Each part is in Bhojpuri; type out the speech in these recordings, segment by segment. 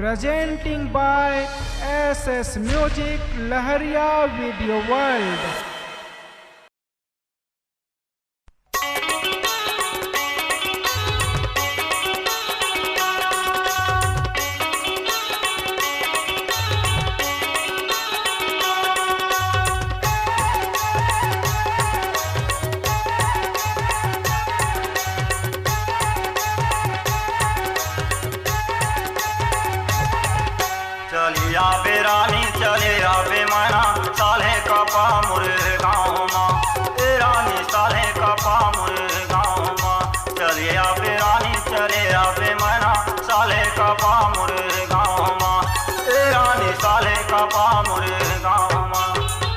presenting by SS Music Laharia Video World. चलिया बेरानी चले आवे मना साले कपा मुर गाँव माँ रानी साले कपा मुर गाँव माँ चलिया बेरानी चले आवे मना साले कपा मुर गाँव माँ रानी साले कपा मुर गाँव माँ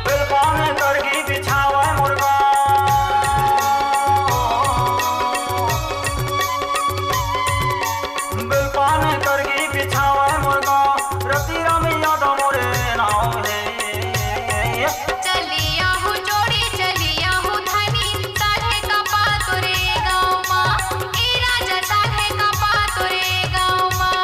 बिलपान करगी बिछावा मुर्गा बिलपान करगी बिछावा मुर्गा रति रमिया मोरे नाम है चलिया हूँ जोड़ी चलिया हूँ धनी साले का पातुरे गाँव माँ ए राजा साले का पातुरे गाँव माँ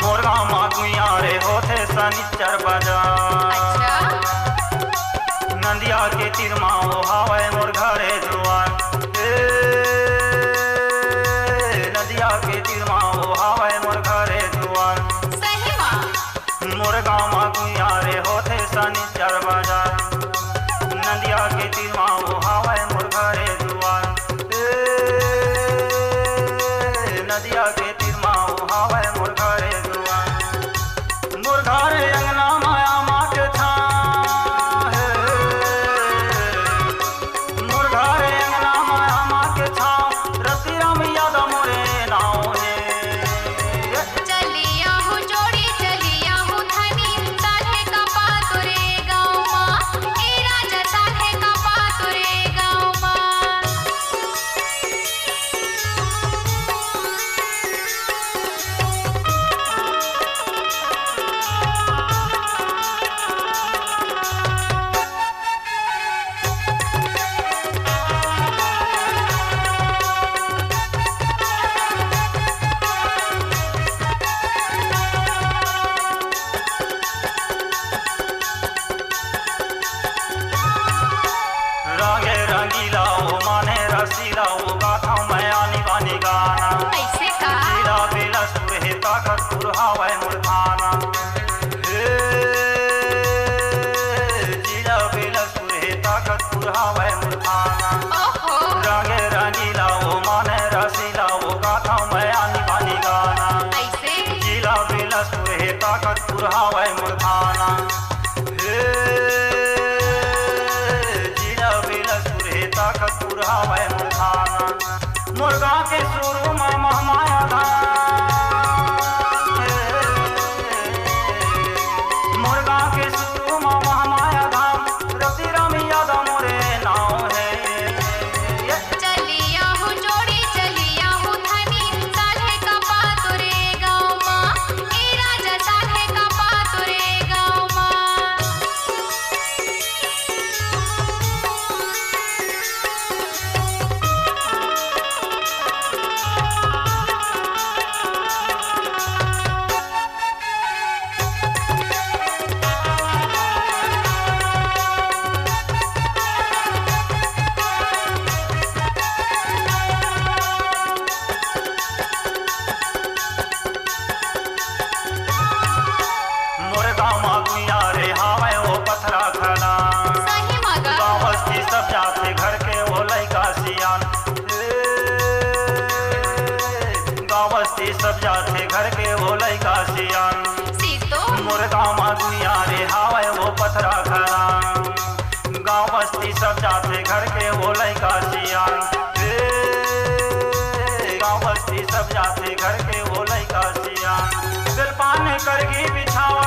मोरगा मागुया रे होते सनिचर बाजार अच्छा नंदिया के तिरमा वो हावे मोर घरे दुआर नंदिया के तिरमा वो हावे मोर घरे दुआर सही माँ मोरगा मागुया रे होते सनिचर बाजार नंदिया के तिरमा वो हावे मोर घरे दुआर नदिया के तिरमा वो हावे मोर घरे दुआर मोर घरे अंगना माया माट था मोर घरे अंगना माया माट था रति रमिया मोरे नाव है चलिया हूँ जोड़ी चलिया हूँ धनी साले का पातुरे गाँव माँ ए राजा साले का पातुरे गाँव माँ रंगे रंगीला वो माने रसीला वो गाथा मैं आनी बानी गाना ऐसे का जीला बेला सुर है ताकत पुरहावे मुर्खाना जीला बेला सुर है ताकत पुरहावे मुर्खाना ओहो रंगे रंगीला वो माने रसीला वो गाथा मैं आनी बानी गाना ऐसे जीला बेला सुर है ताकत पुरहावे मुर्खाना जीला बेला सुर है ताकत पुरहावे मुर्खाना मुर्गा के सुर में महमाया धाम मुर्गा के सुर में महमाया धाम रति रमिया मोरे नाव है चलिया हूँ जोड़ी चलिया हूँ धनी साले का पातुरे गाँव माँ ए राजा साले का पातुरे गाँव माँ मुर्गा मागुया रे हावे वो पथरा खड़ा सही मगा गाँव बस्ती सब जाते घर के वो लइका सियान गाँव बस्ती सब जाते घर के वो लइका सियान सीतो मुर्गा मागुया रे हावे वो पथरा खड़ा गाँव बस्ती सब जाते घर के वो लइका सियान गाँव बस्ती सब जाते घर के वो लइका सियान दिल पाने करगी बिछावा